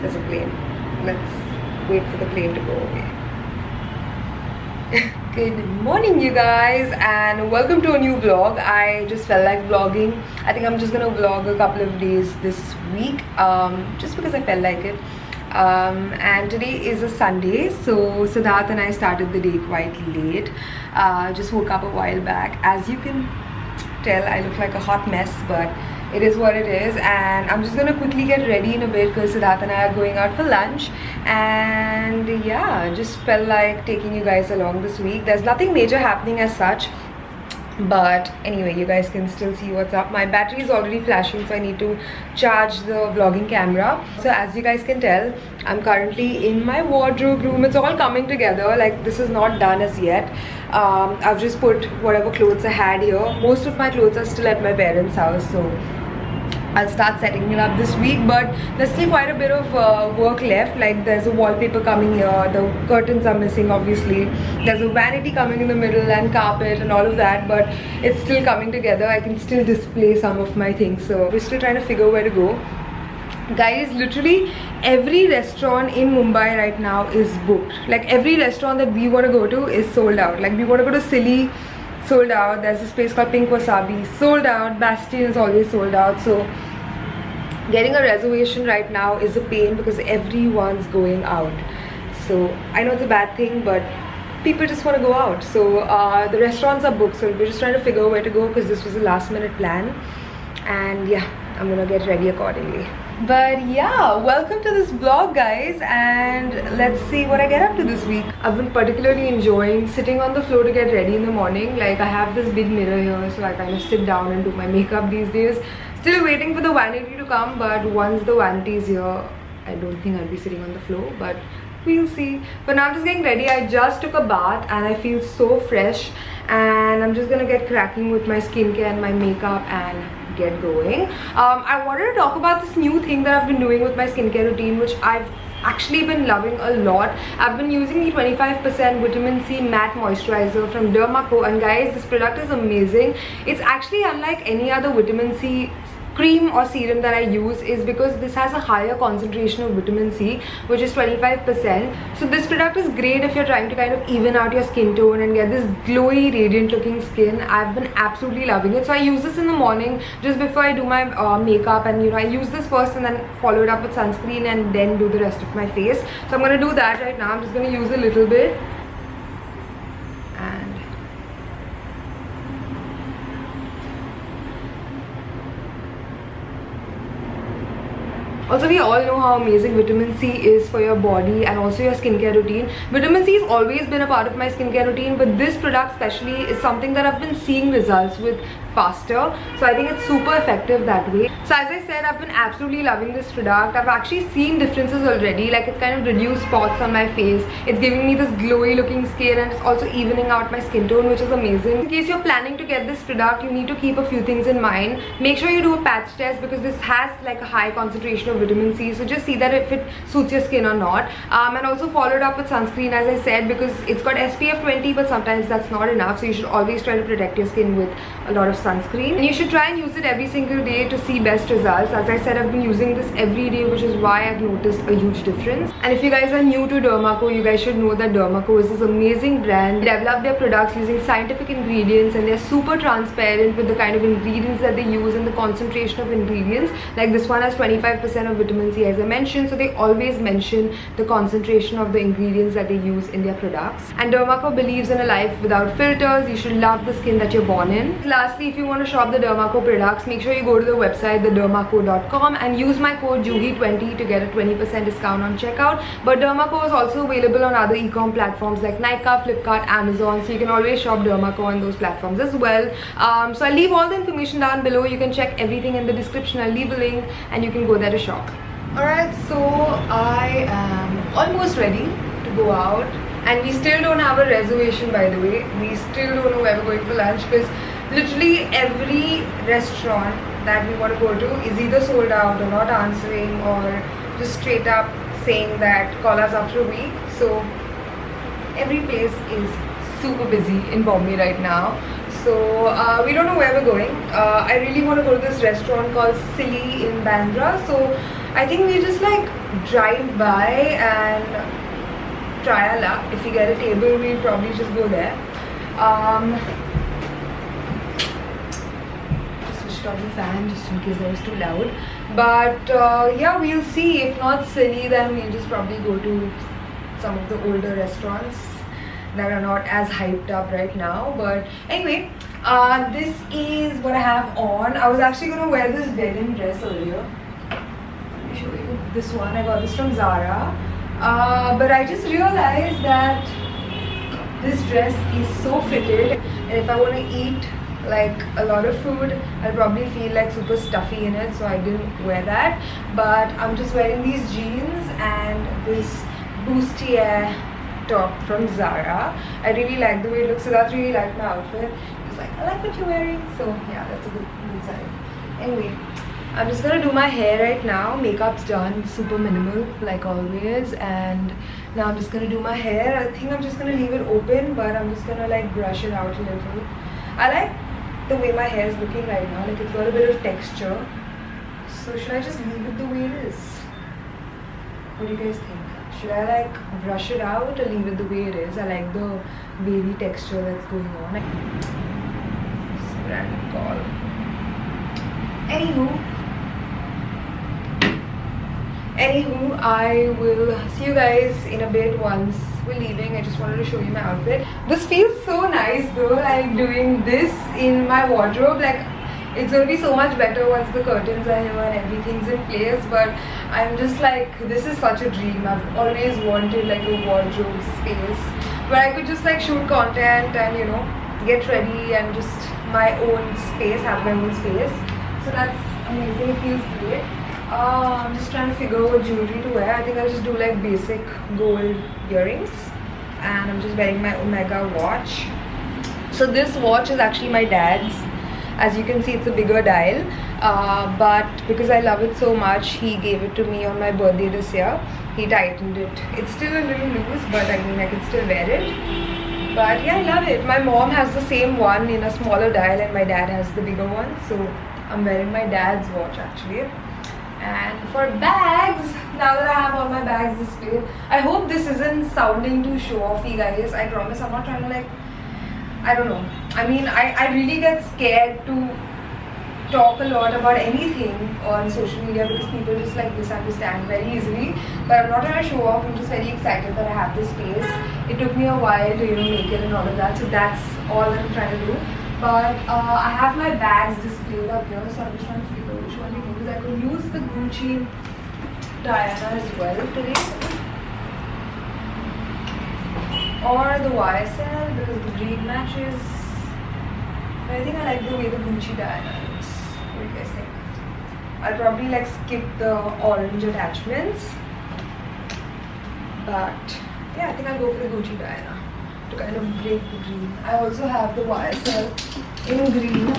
There's a plane. Let's wait for the plane to go away. Good morning, you guys, and welcome to a new vlog. I just felt like vlogging. I think I'm just gonna vlog a couple of days this week, just because I felt like it. And today is a Sunday, so Siddharth and I started the day quite late. Just woke up a while back. As you can tell, I look like a hot mess, but it is what it is. And I'm just gonna quickly get ready in a bit because Siddharth and I are going out for lunch. And yeah, just felt like taking you guys along this week. There's nothing major happening as such, but anyway, you guys can still see what's up. My battery is already flashing, so I need to charge the vlogging camera. So as you guys can tell, I'm currently in my wardrobe room. It's all coming together. Like, this is not done as yet. I've just put whatever clothes I had here. Most of my clothes are still at my parents' house, so I'll start setting it up this week, but there's still quite a bit of work left. Like, there's a wallpaper coming here, the curtains are missing obviously, there's a vanity coming in the middle and carpet and all of that, but it's still coming together. I can still display some of my things, so we're still trying to figure where to go. Guys, literally every restaurant in Mumbai right now is booked. Like, every restaurant that we want to go to is sold out. Like, we want to go to Silly, sold out. There's this place called Pink Wasabi, sold out. Bastion is always sold out. So getting a reservation right now is a pain because everyone's going out. So I know it's a bad thing, but people just want to go out. So the restaurants are booked, so we're just trying to figure out where to go because this was a last minute plan. And yeah, I'm gonna get ready accordingly. But yeah, welcome to this vlog, guys, and let's see what I get up to this week. I've been particularly enjoying sitting on the floor to get ready in the morning. Like, I have this big mirror here, so I kind of sit down and do my makeup these days. Still waiting for the vanity to come, but once the vanity is here, I don't think I'll be sitting on the floor, but we'll see. For now, I'm just getting ready. I just took a bath and I feel so fresh, and I'm just gonna get cracking with my skincare and my makeup and get going. I wanted to talk about this new thing that I've been doing with my skincare routine, which I've actually been loving a lot. I've been using the 25% vitamin C matte moisturizer from Derma Co, and guys, this product is amazing. It's actually unlike any other vitamin C cream or serum that I use, is because this has a higher concentration of vitamin C, which is 25%. So this product is great if you're trying to kind of even out your skin tone and get this glowy, radiant looking skin. I've been absolutely loving it. So I use this in the morning just before I do my makeup, and you know, I use this first and then follow it up with sunscreen and then do the rest of my face. So I'm going to do that right now. I'm just going to use a little bit. Also, we all know how amazing vitamin C is for your body and also your skincare routine. Vitamin C has always been a part of my skincare routine, but this product especially is something that I've been seeing results with faster. So I think it's super effective that way. So as I said, I've been absolutely loving this product. I've actually seen differences already. Like, it's kind of reduced spots on my face. It's giving me this glowy looking skin, and it's also evening out my skin tone, which is amazing. In case you're planning to get this product, you need to keep a few things in mind. Make sure you do a patch test because this has like a high concentration of vitamin C, so just see that if it suits your skin or not. And also follow it up with sunscreen, as I said, because it's got SPF 20, but sometimes that's not enough, so you should always try to protect your skin with a lot of sunscreen, and you should try and use it every single day to see best results. As I said, I've been using this every day, which is why I've noticed a huge difference. And if you guys are new to Derma Co, you guys should know that Derma Co is this amazing brand. They develop their products using scientific ingredients, and they're super transparent with the kind of ingredients that they use and the concentration of ingredients. Like, this one has 25% of vitamin C, as I mentioned, so they always mention the concentration of the ingredients that they use in their products. And Derma Co believes in a life without filters. You should love the skin that you're born in. Lastly, if you want to shop the Derma Co products, make sure you go to the website thedermaco.com and use my code JUHI20 to get a 20% discount on checkout. But Derma Co is also available on other e-com platforms like Nykaa, Flipkart, Amazon, so you can always shop Derma Co on those platforms as well. So I'll leave all the information down below. You can check everything in the description. I'll leave a link and you can go there to shop. Alright, so I am almost ready to go out, and we still don't have a reservation, by the way. We still don't know where we're going for lunch because literally every restaurant that we want to go to is either sold out or not answering, or just straight up saying that call us after a week. So every place is super busy in Bombay right now. So we don't know where we're going. I really want to go to this restaurant called Silly in Bandra. So I think we're just like drive by and try our luck. If we get a table, we'll probably just go there. Just switched off the fan just in case that was too loud. But yeah, we'll see. If not silly, then we'll just probably go to some of the older restaurants that are not as hyped up right now. But anyway, this is what I have on. I was actually going to wear this denim dress earlier. Let me show you this one. I got this from Zara. But I just realized that this dress is so fitted, and if I want to eat like a lot of food, I'll probably feel like super stuffy in it, so I didn't wear that. But I'm just wearing these jeans and this bustier top from Zara. I really like the way it looks, so that's really like my outfit. It's like, I like what you're wearing, so yeah, that's a good sign. Anyway, I'm just gonna do my hair right now. Makeup's done, super minimal like always, and now I'm just gonna do my hair. I think I'm just gonna leave it open, but I'm just gonna like brush it out a little. I like the way my hair is looking right now, like it's got a bit of texture. So should I just leave it the way it is? What do you guys think? Should I like brush it out or leave it the way it is? I like the wavy texture that's going on. It's a random call. Anywho, I will see you guys in a bit once we're leaving. I just wanted to show you my outfit. This feels so nice though, like doing this in my wardrobe. Like it's gonna be so much better once the curtains are here and everything's in place. But I'm just like, this is such a dream. I've always wanted like a wardrobe space where I could just like shoot content and, you know, get ready and just my own space, have my own space. So that's amazing, it feels great. I'm just trying to figure out what jewelry to wear. I think I'll just do like basic gold earrings, and I'm just wearing my Omega watch. So this watch is actually my dad's. As you can see, it's a bigger dial, but because I love it so much, he gave it to me on my birthday this year. He tightened it. It's still a little loose, but I mean I can still wear it. But yeah, I love it. My mom has the same one in a smaller dial and my dad has the bigger one, so I'm wearing my dad's watch actually. And for bags, now that I have all my bags displayed, I hope this isn't sounding too show-offy, guys. I promise I'm not trying to like, I don't know. I mean, I really get scared to talk a lot about anything on social media because people just like misunderstand very easily. But I'm not trying to show off. I'm just very excited that I have this space. It took me a while to, you know, make it and all of that. So that's all that I'm trying to do. But I have my bags displayed up here, so I'm just trying to figure out which one to use. I could use the Gucci Diana as well today, or the YSL because the green matches. But I think I like the way the Gucci Diana looks. What do you guys think? I'll probably like skip the orange attachments, but yeah, I think I'll go for the Gucci Diana to kind of break the green. I also have the YSL in green.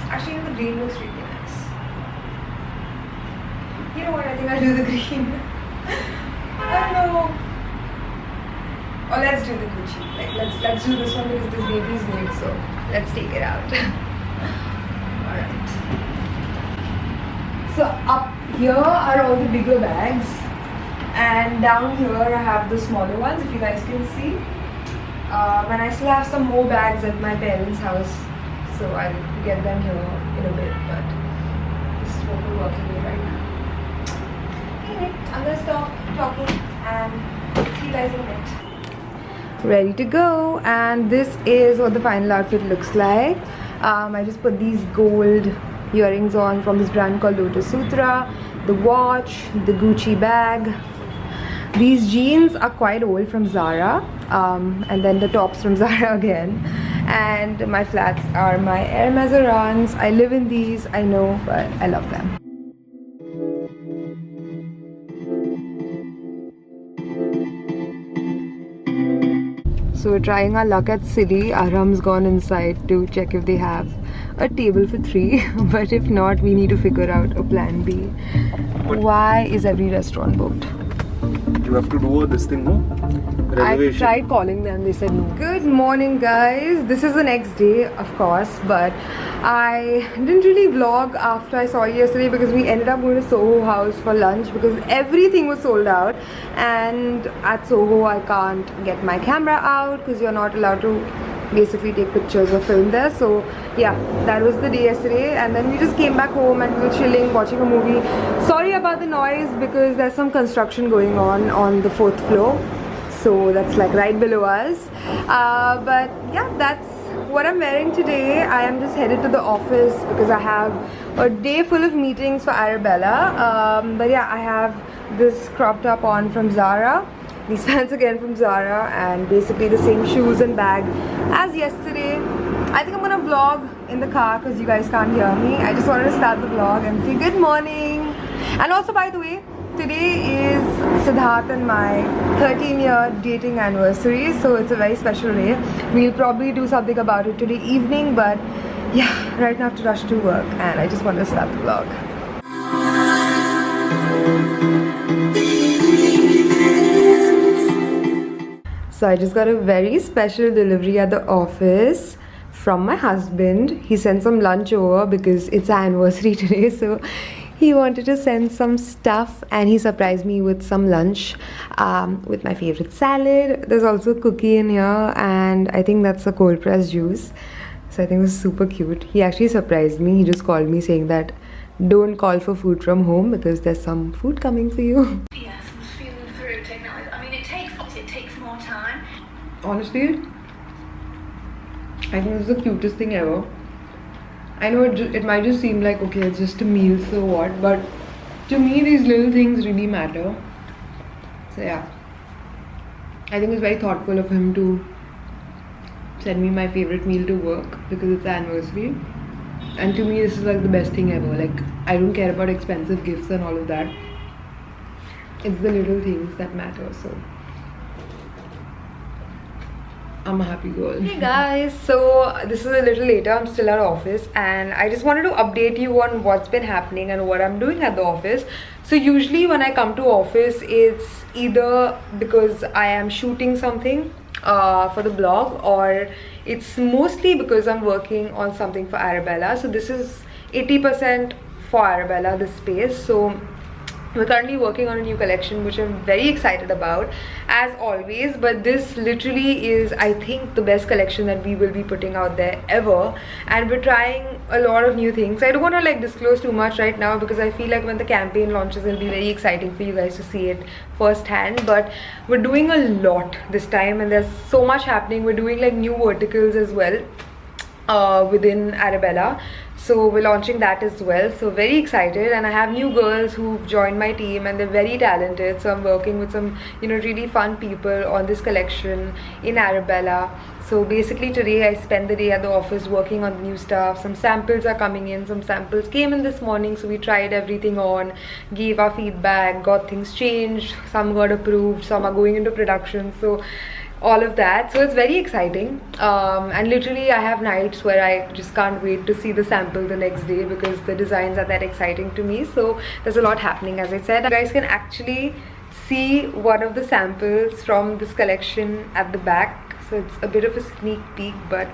Actually, the green looks really nice. You know what? I think I'll do the green. I don't know. Or let's do the Gucci. Like let's do this one because this baby's new, so let's take it out. Alright. So up here are all the bigger bags. And down here I have the smaller ones, if you guys can see. And I still have some more bags at my parents' house, so I'll get them here in a bit, but this is what we're working with right now. Anyway, I'm gonna stop talking and see you guys in a bit. Ready to go, and this is what the final outfit looks like. I just put these gold earrings on from this brand called Lotus Sutra, the watch, the Gucci bag. These jeans are quite old from Zara, and then the tops from Zara again. And my flats are my Hermes Orans. I live in these, I know, but I love them. So we're trying our luck at City. Aram's gone inside to check if they have a table for 3, but if not, we need to figure out a plan B. Why is every restaurant booked? You have to do this thing, no? Reservation. I tried calling them, they said no. Good morning guys, this is the next day of course, but I didn't really vlog after I saw you yesterday because we ended up going to Soho House for lunch because everything was sold out, and at Soho I can't get my camera out because you're not allowed to basically take pictures or film there. So yeah, that was the day yesterday, and then we just came back home and we were chilling, watching a movie. Sorry about the noise because there's some construction going on the 4th floor, so that's like right below us. But yeah, that's what I'm wearing today. I am just headed to the office because I have a day full of meetings for Arabella. But yeah, I have this crop top on from Zara, these pants again from Zara, and basically the same shoes and bag as yesterday. I think I'm gonna vlog in the car because you guys can't hear me. I just wanted to start the vlog and say good morning. And also, by the way, today is Siddharth and my 13-year dating anniversary, so it's a very special day. We'll probably do something about it today evening, but yeah, right now I have to rush to work and I just want to start the vlog. So I just got a very special delivery at the office from my husband. He sent some lunch over because it's our anniversary today, so he wanted to send some stuff and he surprised me with some lunch with my favorite salad. There's also a cookie in here, and I think that's a cold pressed juice. So I think this is super cute. He actually surprised me. He just called me saying that don't call for food from home because there's some food coming for you. Yes, I'm feeling through technology. I mean, it takes more time. Honestly, I think this is the cutest thing ever. I know it might just seem like, okay, it's just a meal, so what, but to me these little things really matter. So yeah, I think it's very thoughtful of him to send me my favorite meal to work because it's anniversary. And to me this is like the best thing ever. Like, I don't care about expensive gifts and all of that. It's the little things that matter, so I'm a happy girl. Hey guys, so this is a little later. I'm still at office and I just wanted to update you on what's been happening and what I'm doing at the office. So usually when I come to office, it's either because I am shooting something for the blog, or it's mostly because I'm working on something for Arabella. So this is 80% for Arabella, this space. So we're currently working on a new collection which I'm very excited about as always, but this literally is, I think, the best collection that we will be putting out there ever, and we're trying a lot of new things. I don't want to like disclose too much right now because I feel like when the campaign launches it'll be very exciting for you guys to see it firsthand, but we're doing a lot this time and there's so much happening. We're doing like new verticals as well within Arabella. So we're launching that as well, so very excited. And I have new girls who've joined my team and they're very talented, so I'm working with some, you know, really fun people on this collection in Arabella. So basically today I spent the day at the office working on the new stuff. Some samples are coming in, some samples came in this morning, so we tried everything on, gave our feedback, got things changed, some got approved, some are going into production, so all of that. So it's very exciting, and literally I have nights where I just can't wait to see the sample the next day because the designs are that exciting to me. So there's a lot happening. As I said, you guys can actually see one of the samples from this collection at the back, so it's a bit of a sneak peek, but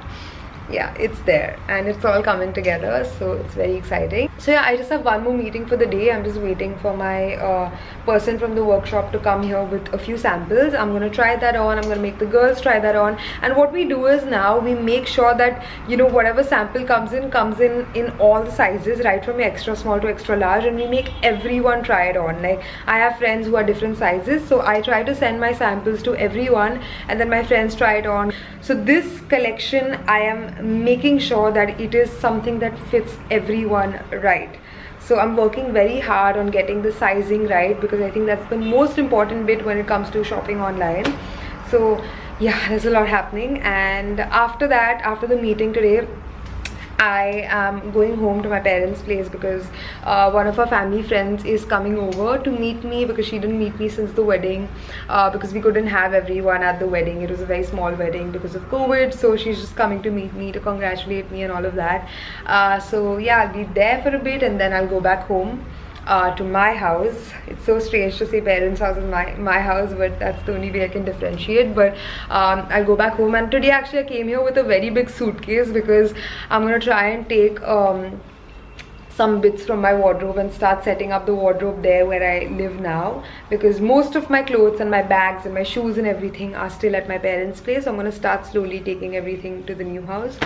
yeah, it's there and it's all coming together, so it's very exciting. So yeah, I just have one more meeting for the day. I'm just waiting for my person from the workshop to come here with a few samples. I'm gonna try that on, I'm gonna make the girls try that on, and what we do is now we make sure that, you know, whatever sample comes in all the sizes, right from extra small to extra large, and we make everyone try it on. Like, I have friends who are different sizes, so I try to send my samples to everyone and then my friends try it on. So this collection, I am making sure that it is something that fits everyone right. So I'm working very hard on getting the sizing right because I think that's the most important bit when it comes to shopping online. So yeah, there's a lot happening, and after that, after the meeting today, I am going home to my parents' place because one of our family friends is coming over to meet me because she didn't meet me since the wedding, because we couldn't have everyone at the wedding. It was a very small wedding because of COVID, so she's just coming to meet me, to congratulate me and all of that. So yeah, I'll be there for a bit and then I'll go back home. to my house. It's so strange to say parents' house is my house, but that's the only way I can differentiate. But I'll go back home, and today actually I came here with a very big suitcase because I'm gonna try and take some bits from my wardrobe and start setting up the wardrobe there where I live now, because most of my clothes and my bags and my shoes and everything are still at my parents' place. So I'm gonna start slowly taking everything to the new house.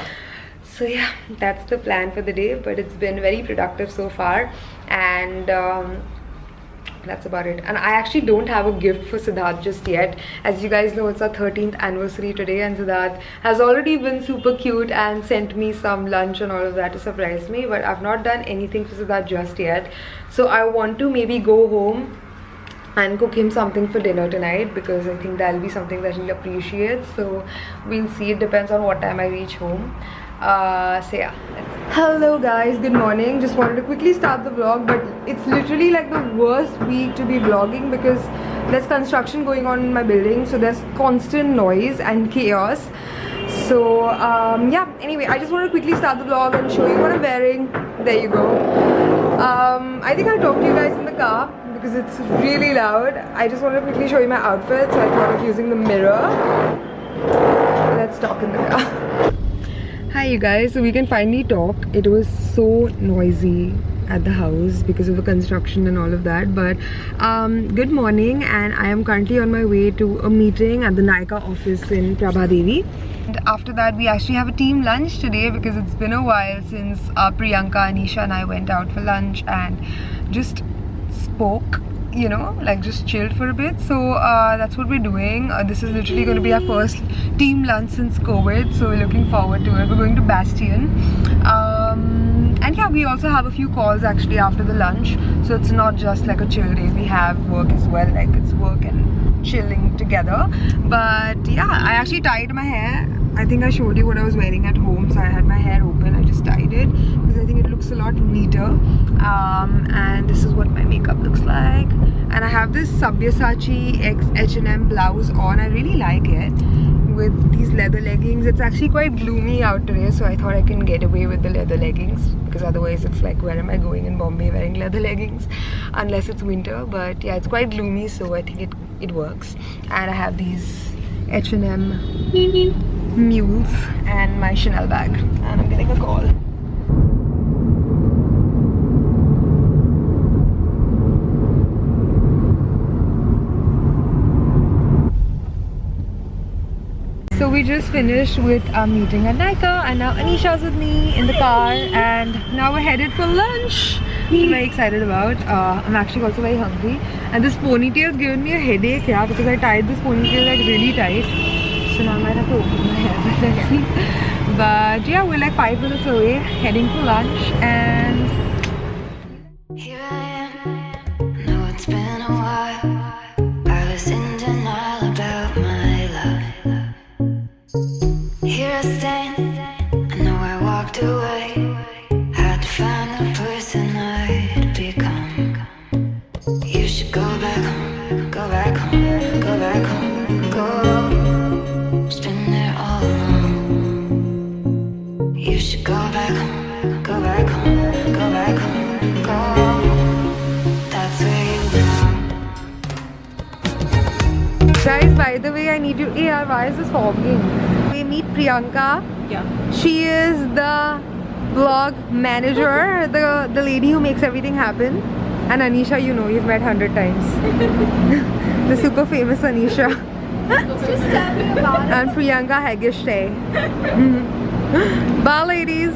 So yeah, that's the plan for the day, but it's been very productive so far, and that's about it. And I actually don't have a gift for Siddharth just yet. As you guys know, it's our 13th anniversary today, and Siddharth has already been super cute and sent me some lunch and all of that to surprise me, but I've not done anything for Siddharth just yet. So I want to maybe go home and cook him something for dinner tonight, because I think that'll be something that he'll appreciate. So we'll see, it depends on what time I reach home. So yeah, hello guys, good morning. Just wanted to quickly start the vlog, but it's literally like the worst week to be vlogging because there's construction going on in my building, so there's constant noise and chaos. So yeah, anyway, I just want to quickly start the vlog and show you what I'm wearing. There you go. I think I'll talk to you guys in the car because it's really loud. I just want to quickly show you my outfit, so I thought of using the mirror. Let's talk in the car. Hi you guys, so we can finally talk. It was so noisy at the house because of the construction and all of that, but good morning, and I am currently on my way to a meeting at the Nykaa office in Prabhadevi. And after that we actually have a team lunch today because it's been a while since Priyanka, Anisha and I went out for lunch and just spoke, you know, like just chilled for a bit. So that's what we're doing. This is literally going to be our first team lunch since COVID, so we're looking forward to it. We're going to Bastion, and yeah, we also have a few calls actually after the lunch, so it's not just like a chill day. We have work as well, like it's work and chilling together. But yeah, I actually tied my hair. I think I showed you what I was wearing at home, so I had my hair open. I just tied it because I think it looks a lot neater. And this is what my makeup looks like. And I have this Sabyasachi X H&M blouse on. I really like it with these leather leggings. It's actually quite gloomy out today, so I thought I can get away with the leather leggings, because otherwise it's like, where am I going in Bombay wearing leather leggings unless it's winter. But yeah, it's quite gloomy, so I think it works. And I have these H&M mules and my Chanel bag, and I'm getting a call. So we just finished with our meeting at Nykaa, and now Anisha's with me in the car, and now we're headed for lunch. I'm very excited about. I'm actually also very hungry, and this ponytail's given me a headache here because I tied this ponytail like really tight. So now I might have to open my hair, but let's see. But yeah, we're like 5 minutes away, heading for lunch, and here I am. No, it's been a while. I was in denial about my love. Here I stand. I know I walked away. Had to find the person I'd become. You should go back home, go back home, go back home, go. Been there all along. You should go back home, go back home, go back home, go. That's where you belong. guys, by the way, I need you. Yeah, why is this fogging? We meet Priyanka. Yeah. She is the vlog manager, the lady who makes everything happen. And Anisha, you know, you've met 100 times. The super famous Anisha. Just tell me about it. And Priyanka Hegishte. Bye ladies.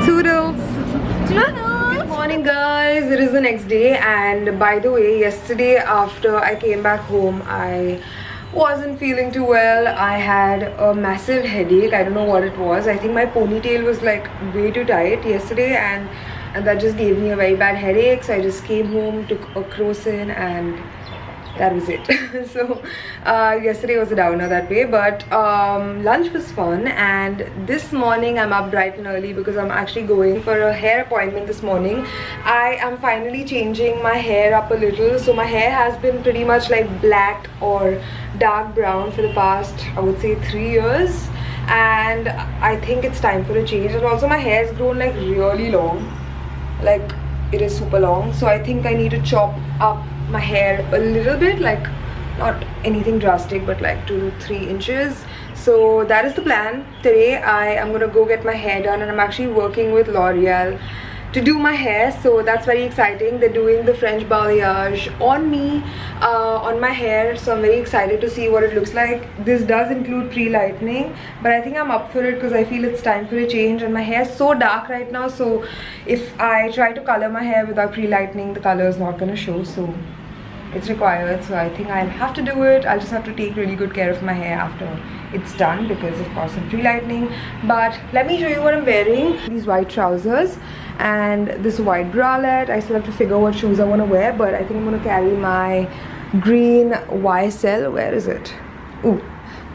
Toodles. Good morning guys, it is the next day, and by the way, yesterday after I came back home, I wasn't feeling too well. I had a massive headache. I don't know what it was. I think my ponytail was like way too tight yesterday, and that just gave me a very bad headache. So I just came home, took a Crocin, and that was it. So yesterday was a downer that way, but lunch was fun. And this morning I'm up bright and early because I'm actually going for a hair appointment this morning. I am finally changing my hair up a little. So my hair has been pretty much like black or dark brown for the past, I would say, 3 years, and I think it's time for a change. And also my hair has grown like really long, like it is super long, so I think I need to chop up my hair a little bit, like not anything drastic, but like 2 to 3 inches. So that is the plan. Today I am gonna go get my hair done, and I'm actually working with L'Oreal to do my hair, so that's very exciting. They're doing the French balayage on me, on my hair, so I'm very excited to see what it looks like. This does include pre-lightening, but I think I'm up for it because I feel it's time for a change, and my hair is so dark right now, so if I try to color my hair without pre-lightening, the color is not gonna show, so it's required. So I think I'll have to do it. I'll just have to take really good care of my hair after it's done, because of course of pre-lightening. But let me show you what I'm wearing. These white trousers and this white bralette. I still have to figure what shoes I want to wear, but I think I'm going to carry my green YSL. Where is it? Ooh,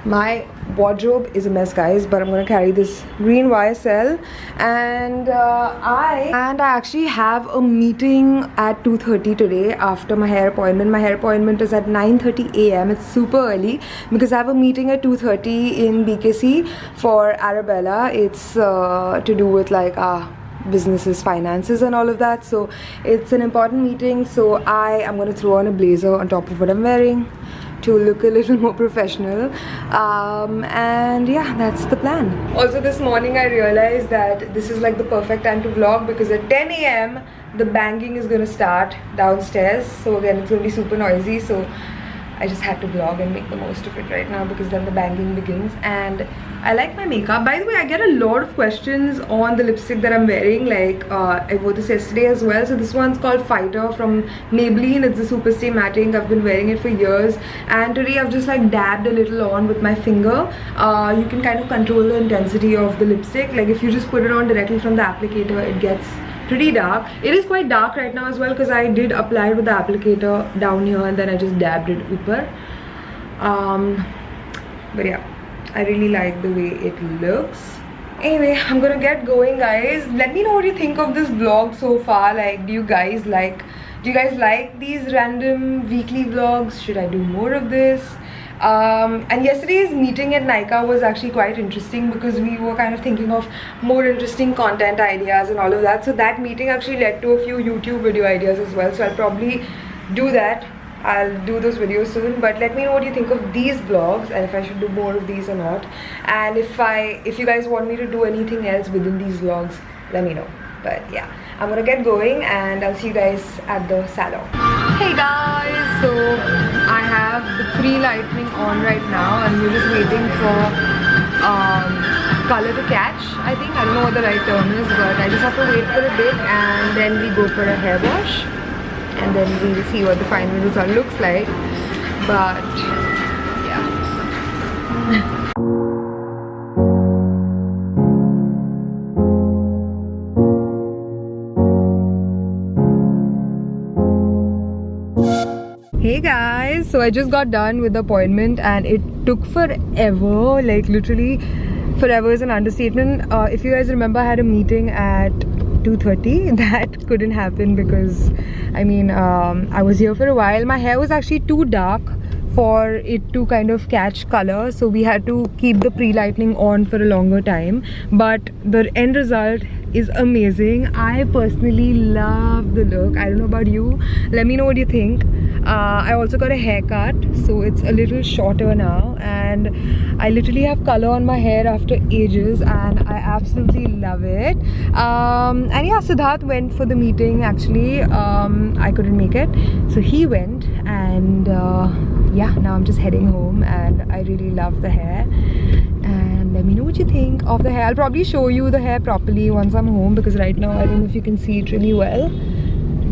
my wardrobe is a mess, guys, but I'm going to carry this green YSL. And I actually have a meeting at 2:30 today after my hair appointment. My hair appointment is at 9:30 a.m. It's super early because I have a meeting at 2:30 in BKC for Arabella. It's to do with like businesses, finances and all of that, so it's an important meeting. So I am going to throw on a blazer on top of what I'm wearing to look a little more professional, and yeah, that's the plan. Also this morning I realized that this is like the perfect time to vlog, because at 10 a.m. the banging is going to start downstairs, so again it's going to be super noisy, so I just had to vlog and make the most of it right now, because then the banging begins. And I like my makeup. By the way, I get a lot of questions on the lipstick that I'm wearing. Like I wore this yesterday as well. So this one's called Fighter from Maybelline. It's a super stay matting. I've been wearing it for years, and today I've just like dabbed a little on with my finger. You can kind of control the intensity of the lipstick. Like if you just put it on directly from the applicator, it gets pretty dark. It is quite dark right now as well, because I did apply it with the applicator down here and then I just dabbed it upper. But yeah, I really like the way it looks. Anyway, I'm gonna get going, guys. Let me know what you think of this vlog so far. Like, do you guys like these random weekly vlogs? Should I do more of this? And yesterday's meeting at Nykaa was actually quite interesting, because we were kind of thinking of more interesting content ideas and all of that. So that meeting actually led to a few YouTube video ideas as well, so I'll probably do that. I'll do those videos soon. But let me know what you think of these vlogs, and if I should do more of these or not, and if you guys want me to do anything else within these vlogs, let me know. But yeah, I'm gonna get going and I'll see you guys at the salon. Hey guys, so I have the pre-lightening on right now, and we're just waiting for color to catch. I don't know what the right term is, but I just have to wait for a bit, and then we go for a hair wash, and then we'll see what the final result looks like. But yeah. Hey guys, so I just got done with the appointment, and it took forever. Like literally forever is an understatement. If you guys remember, I had a meeting at 2:30. That couldn't happen because I was here for a while. My hair was actually too dark for it to kind of catch color, so we had to keep the pre-lightening on for a longer time. But the end result is amazing. I personally love the look. I don't know about you. Let me know what you think. I also got a haircut, so it's a little shorter now, and I literally have color on my hair after ages, and I absolutely love it. And yeah, Siddharth went for the meeting actually. I couldn't make it, so he went, and yeah, now I'm just heading home, and I really love the hair. And let me know what you think of the hair. I'll probably show you the hair properly once I'm home, because right now I don't know if you can see it really well,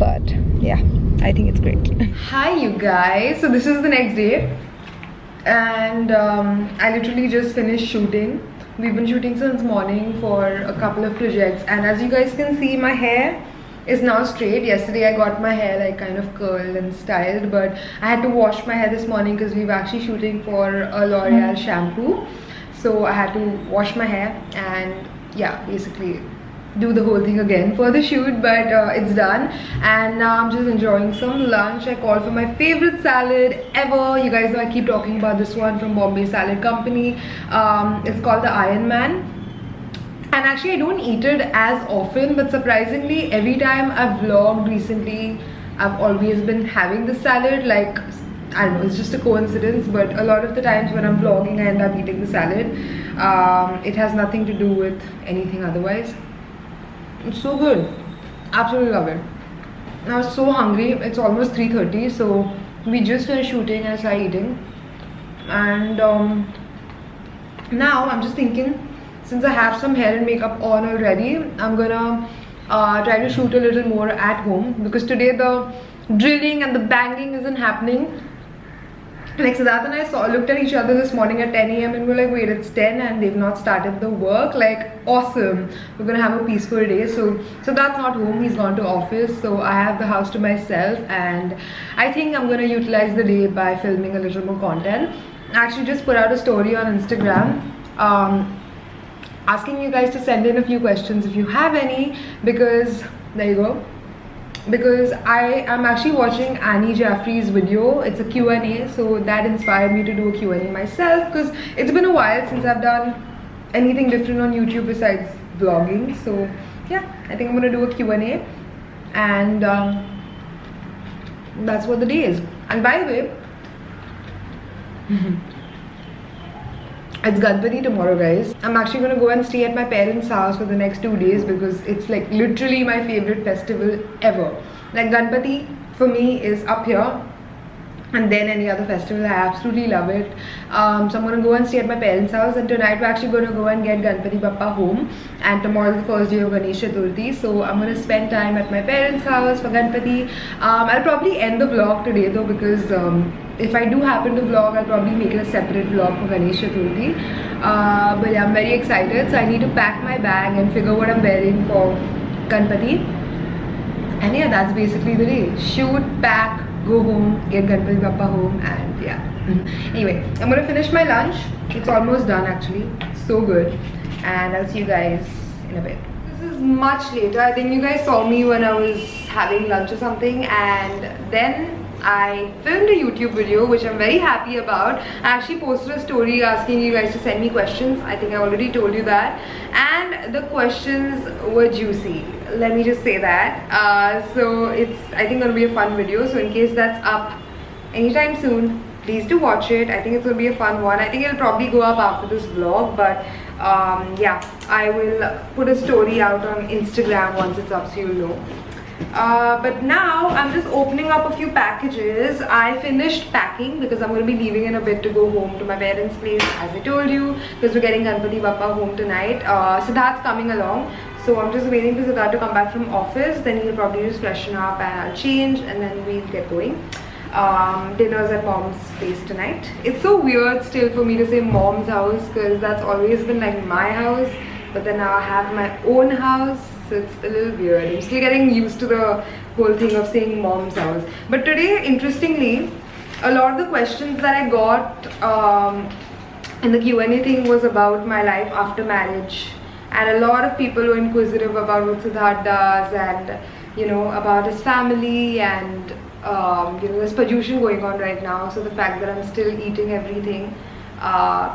but yeah, I think it's great. Hi you guys, so this is the next day, and I literally just finished shooting. We've been shooting since morning for a couple of projects, and as you guys can see, my hair is now straight. Yesterday I got my hair like kind of curled and styled, but I had to wash my hair this morning because we were actually shooting for a L'Oreal shampoo, so I had to wash my hair and yeah, basically do the whole thing again for the shoot. But it's done, and now I'm just enjoying some lunch. I called for my favorite salad ever. You guys know I keep talking about this one from Bombay Salad Company. It's called the Iron Man, And actually I don't eat it as often, but surprisingly every time I've vlogged recently I've always been having this salad. Like, I don't know, it's just a coincidence, but a lot of the times when I'm vlogging I end up eating the salad. It has nothing to do with anything otherwise. It's so good, absolutely love it. I was so hungry. It's almost 3:30, so we just finished shooting and I started eating. And now I'm just thinking, since I have some hair and makeup on already, I'm gonna try to shoot a little more at home, because today the drilling and the banging isn't happening. Like, Siddharth and I looked at each other this morning at 10 AM and we're like, wait, it's 10 and they've not started the work. Like, awesome, we're gonna have a peaceful day. So Siddharth's not home, he's gone to office, so I have the house to myself, and I think I'm gonna utilize the day by filming a little more content. I actually just put out a story on Instagram asking you guys to send in a few questions if you have any, because there you go. Because I am actually watching Annie Jaffrey's video. It's a Q&A, so that inspired me to do a Q&A myself, because it's been a while since I've done anything different on YouTube besides vlogging. So yeah, I think I'm gonna do a Q&A, and that's what the day is. And by the way, it's Ganpati tomorrow, guys. I'm actually gonna go and stay at my parents' house for the next 2 days, because it's like literally my favorite festival ever. Like, Ganpati for me is up here, and then any other festival, I absolutely love it. So I'm gonna go and stay at my parents' house, and tonight we're actually gonna go and get Ganpati Bappa home, and tomorrow is the first day of Ganesh Chaturthi, so I'm gonna spend time at my parents' house for Ganpati. I'll probably end the vlog today though, because if I do happen to vlog, I'll probably make it a separate vlog for Ganesh Chaturthi. But yeah, I'm very excited, so I need to pack my bag and figure what I'm wearing for Ganpati. And yeah, that's basically the day. Shoot, pack, go home, get Ganpati Bappa home, and yeah. Anyway, I'm gonna finish my lunch. It's almost done actually. So good. And I'll see you guys in a bit. This is much later. I think you guys saw me when I was having lunch or something, and then I filmed a YouTube video, which I'm very happy about. I actually posted a story asking you guys to send me questions. I think I already told you that, and the questions were juicy, let me just say that. So it's, I think, gonna be a fun video. So in case that's up anytime soon, please do watch it. I think it's gonna be a fun one. I think it'll probably go up after this vlog, but yeah, I will put a story out on Instagram once it's up, so you'll know. But now I'm just opening up a few packages. I finished packing because I'm going to be leaving in a bit to go home to my parents' place, as I told you, because we're getting Ganpati Bappa home tonight. Siddharth's coming along, so I'm just waiting for Siddharth to come back from office. Then he'll probably just freshen up and I'll change, and then we'll get going. Dinner's at mom's place tonight. It's so weird still for me to say mom's house, because that's always been like my house, but then now I have my own house. So it's a little weird. I'm still getting used to the whole thing of saying mom's house. But today, interestingly, a lot of the questions that I got in the Q&A thing was about my life after marriage. And a lot of people were inquisitive about what Siddharth does, and, you know, about his family, and, you know, there's pollution going on right now. So the fact that I'm still eating everything,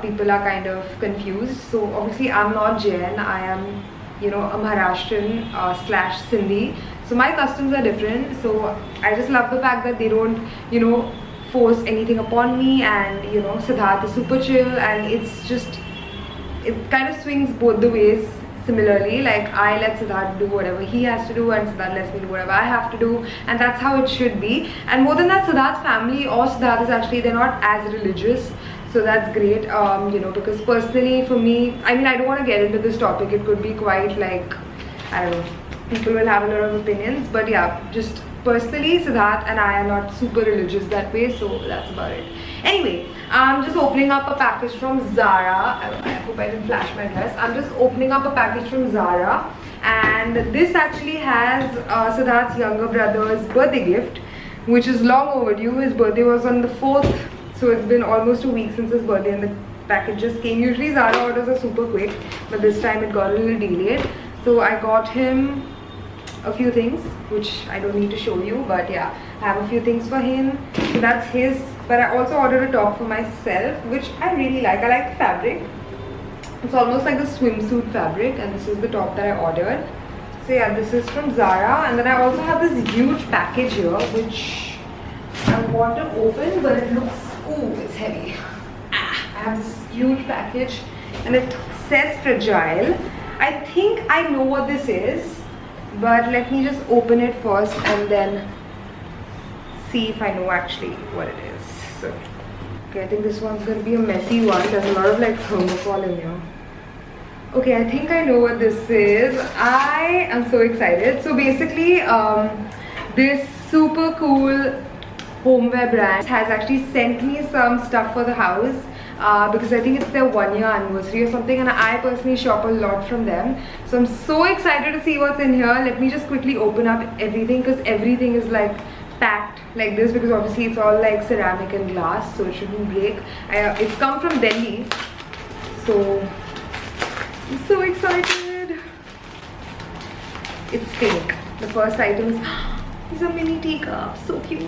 people are kind of confused. So obviously I'm not Jain. I am, you know, a Maharashtrian slash Sindhi, so my customs are different. So I just love the fact that they don't, you know, force anything upon me, and, you know, Siddharth is super chill, and it's just, it kind of swings both the ways similarly. Like, I let Siddharth do whatever he has to do, and Siddharth lets me do whatever I have to do, and that's how it should be. And more than that, Siddharth's family or Siddharth is actually, they're not as religious. So that's great, you know, because personally for me, I mean, I don't want to get into this topic. It could be quite like, I don't know, people will have a lot of opinions. But yeah, just personally, Siddharth and I are not super religious that way. So that's about it. Anyway, I'm just opening up a package from Zara. I hope I didn't flash my dress. I'm just opening up a package from Zara. And this actually has Siddharth's younger brother's birthday gift, which is long overdue. His birthday was on the 4th. So it's been almost a week since his birthday, and the package just came. Usually Zara orders are super quick, but this time it got a little delayed. So I got him a few things, which I don't need to show you, but yeah, I have a few things for him. So that's his. But I also ordered a top for myself, which I really like. I like the fabric. It's almost like the swimsuit fabric, and this is the top that I ordered. So yeah, this is from Zara, and then I also have this huge package here which I want to open, but it looks, ooh, it's heavy. I have this huge package and it says fragile. I think I know what this is, but let me just open it first and then see if I know actually what it is. So okay, I think this one's going to be a messy one. There's a lot of like thermocol in here. Okay, I think I know what this is. I am so excited. So basically, this super cool homeware brand has actually sent me some stuff for the house because I think it's their 1-year anniversary or something, and I personally shop a lot from them. So I'm so excited to see what's in here. Let me just quickly open up everything, because everything is like packed like this, because obviously it's all like ceramic and glass, so it shouldn't break. It's come from Delhi, so I'm so excited. It's pink. The first item is a mini teacup. So cute.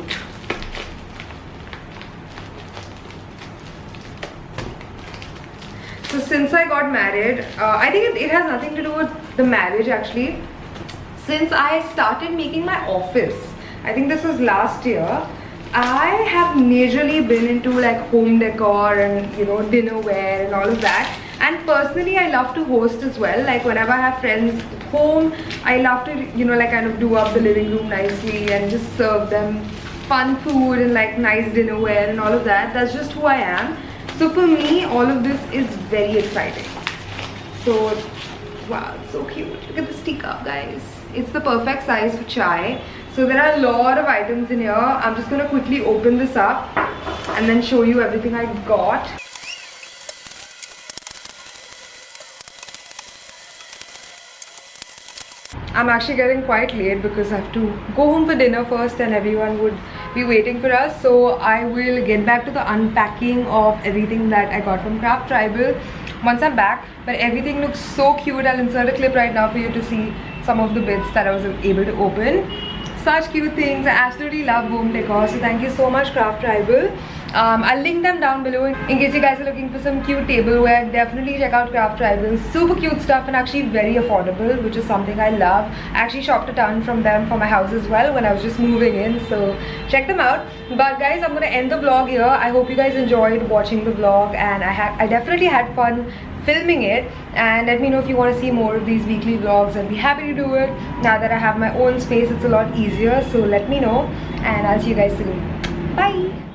So since I got married, I think it has nothing to do with the marriage actually. Since I started making my office, I think this was last year, I have majorly been into like home decor and, you know, dinnerware and all of that. And personally, I love to host as well. Like whenever I have friends at home, I love to, you know, like kind of do up the living room nicely and just serve them fun food and like nice dinnerware and all of that. That's just who I am. So for me, all of this is very exciting. So wow, it's so cute. Look at this teacup, guys. It's the perfect size for chai. So there are a lot of items in here. I'm just going to quickly open this up and then show you everything I got. I'm actually getting quite late because I have to go home for dinner first and everyone would be waiting for us. So I will get back to the unpacking of everything that I got from Craft Tribal once I'm back. But everything looks so cute. I'll insert a clip right now for you to see some of the bits that I was able to open. Such cute things. I absolutely love home decor. So thank you so much, Craft Tribal. I'll link them down below in case you guys are looking for some cute tableware. Definitely check out Craft Tribal. Super cute stuff and actually very affordable, which is something I love. I actually shopped a ton from them for my house as well when I was just moving in, so check them out. But guys, I'm gonna end the vlog here. I hope you guys enjoyed watching the vlog, and I definitely had fun filming it. And let me know if you want to see more of these weekly vlogs. I'll be happy to do it. Now that I have my own space, it's a lot easier, so let me know, and I'll see you guys soon. Bye.